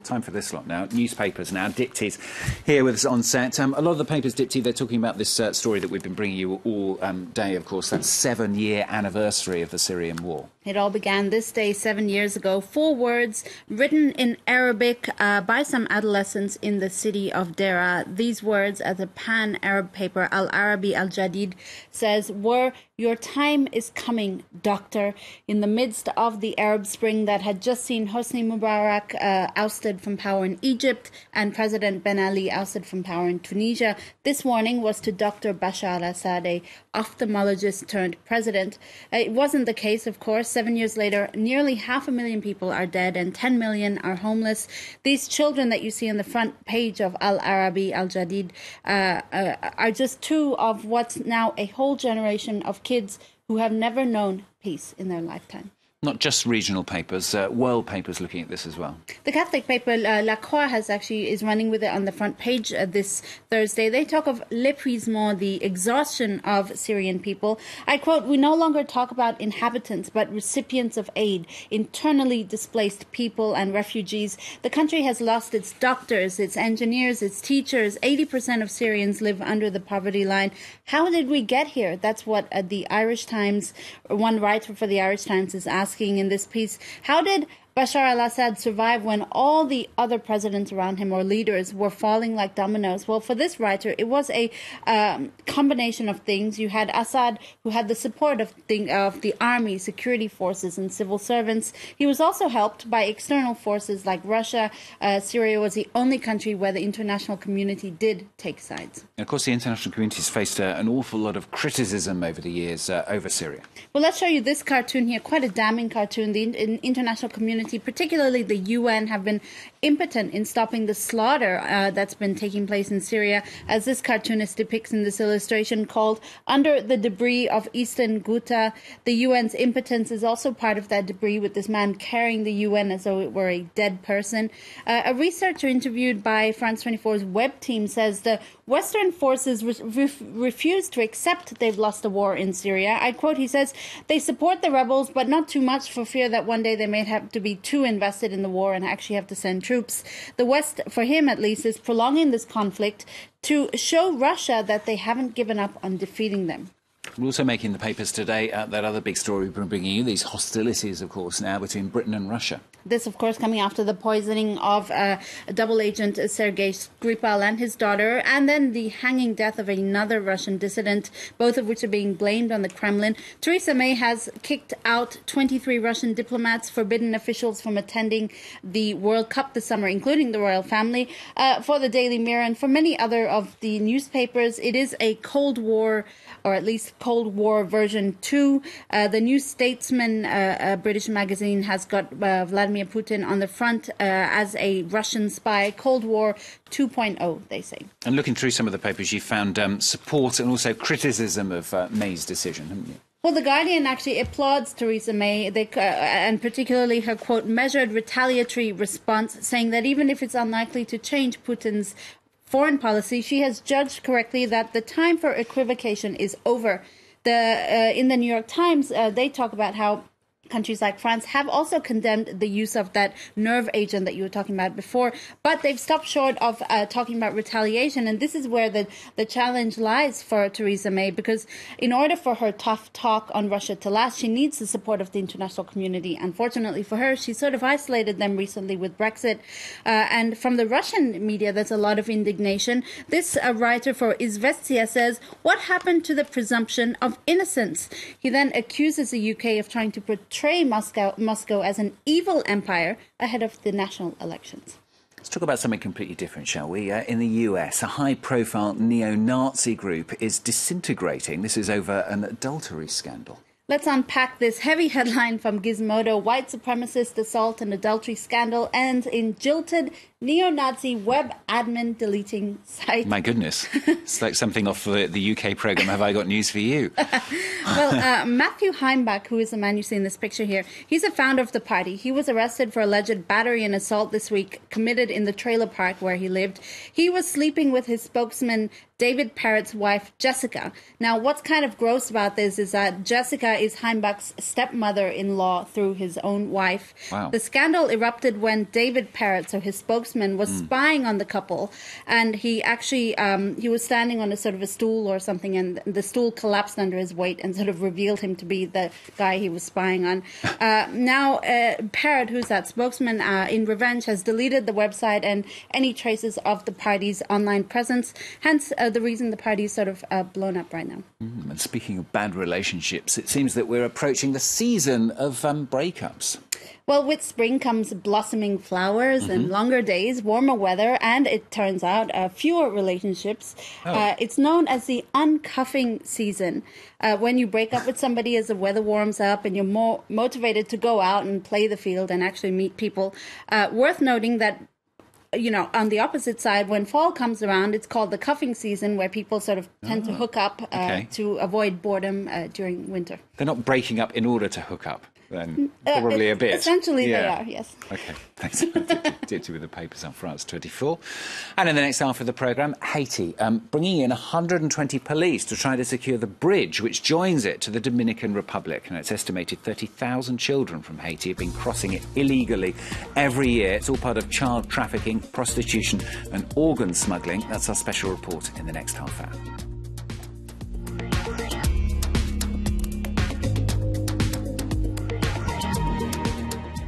Time for this lot now. Newspapers now. Dipti's here with us on set. A lot of the papers, Dipti, they're talking about this story that we've been bringing you all day, of course. That 7-year anniversary of the Syrian war. It all began this day 7 years ago. 4 words written in Arabic by some adolescents in the city of Deraa. These words, as a pan-Arab paper, Al-Arabi Al-Jadid, says, were "Your time is coming, doctor." In the midst of the Arab Spring that had just seen Hosni Mubarak ousted from power in Egypt and President Ben Ali ousted from power in Tunisia, this warning was to Dr. Bashar al-Assad, a ophthalmologist turned president. It wasn't the case, of course. 7 years later, nearly 500,000 people are dead and 10 million are homeless. These children that you see on the front page of Al-Arabi Al-Jadid are just 2 of what's now a whole generation of kids who have never known peace in their lifetime. Not just regional papers, world papers looking at this as well. The Catholic paper La Croix is running with it on the front page this Thursday. They talk of l'épuisement, the exhaustion of Syrian people. I quote, "We no longer talk about inhabitants, but recipients of aid, internally displaced people and refugees. The country has lost its doctors, its engineers, its teachers. 80% of Syrians live under the poverty line. How did we get here?" That's what the Irish Times, one writer for the Irish Times, is asking in this piece. How did Bashar al-Assad survive when all the other presidents around him or leaders were falling like dominoes? Well, for this writer, it was a combination of things. You had Assad, who had the support of the army, security forces, and civil servants. He was also helped by external forces like Russia. Syria was the only country where the international community did take sides. And of course, the international community has faced an awful lot of criticism over the years over Syria. Well, let's show you this cartoon here, quite a damning cartoon. The international community, particularly the UN, have been impotent in stopping the slaughter that's been taking place in Syria, as this cartoonist depicts in this illustration called "Under the Debris of Eastern Ghouta." The UN's impotence is also part of that debris, with this man carrying the UN as though it were a dead person. A researcher interviewed by France 24's web team says the Western forces refuse to accept they've lost the war in Syria. I quote, he says, "They support the rebels, but not too much, for fear that one day they may have to be too invested in the war and actually have to send troops." The West, for him at least, is prolonging this conflict to show Russia that they haven't given up on defeating them. We're also making the papers today that other big story we've been bringing you, these hostilities, of course, now between Britain and Russia. This, of course, coming after the poisoning of double agent Sergei Skripal and his daughter, and then the hanging death of another Russian dissident, both of which are being blamed on the Kremlin. Theresa May has kicked out 23 Russian diplomats, forbidden officials from attending the World Cup this summer, including the royal family. For the Daily Mirror and for many other of the newspapers, it is a Cold War, or at least Cold War version 2. The New Statesman, British magazine, has got Vladimir Putin on the front as a Russian spy. Cold War 2.0, they say. And looking through some of the papers, you found support and also criticism of May's decision, haven't you? Well, The Guardian actually applauds Theresa May, and particularly her, quote, measured retaliatory response, saying that even if it's unlikely to change Putin's foreign policy, she has judged correctly that the time for equivocation is over. In the New York Times, they talk about how countries like France have also condemned the use of that nerve agent that you were talking about before, but they've stopped short of talking about retaliation. And this is where the challenge lies for Theresa May, because in order for her tough talk on Russia to last, she needs the support of the international community. Unfortunately for her, she sort of isolated them recently with Brexit. And from the Russian media, there's a lot of indignation. This writer for Izvestia says, "What happened to the presumption of innocence?" He then accuses the UK of trying to portray Moscow as an evil empire ahead of the national elections. Let's talk about something completely different, shall we? In the US, a high-profile neo-Nazi group is disintegrating. This is over an adultery scandal. Let's unpack this heavy headline from Gizmodo. White supremacist assault and adultery scandal ends in jilted neo-Nazi web admin deleting site. My goodness. It's like something off the UK programme, Have I Got News for You? Well, Matthew Heimbach, who is the man you see in this picture here, he's a founder of the party. He was arrested for alleged battery and assault this week, committed in the trailer park where he lived. He was sleeping with his spokesman, David Parrott's wife, Jessica. Now, what's kind of gross about this is that Jessica is Heimbach's stepmother-in-law through his own wife. Wow. The scandal erupted when David Parrott, so his spokesman, was spying on the couple, and he actually he was standing on a sort of a stool or something, and the stool collapsed under his weight and sort of revealed him to be the guy he was spying on. Now, Parrott, who's that spokesman, in revenge, has deleted the website and any traces of the party's online presence. Hence, the reason the party is sort of blown up right now. And speaking of bad relationships, it seems that we're approaching the season of breakups. Well, with spring comes blossoming flowers and longer days, warmer weather, and it turns out fewer relationships. It's known as the uncuffing season. When you break up with somebody as the weather warms up and you're more motivated to go out and play the field and actually meet people. Worth noting that, you know, on the opposite side, when fall comes around, it's called the cuffing season, where people sort of tend to hook up to avoid boredom during winter. They're not breaking up in order to hook up, then? Probably a bit. Essentially, they are, yes. OK, thanks. Did with the papers on France 24. And in the next half of the programme, Haiti, bringing in 120 police to try to secure the bridge which joins it to the Dominican Republic. And it's estimated 30,000 children from Haiti have been crossing it illegally every year. It's all part of child trafficking, prostitution and organ smuggling. That's our special report in the next half hour.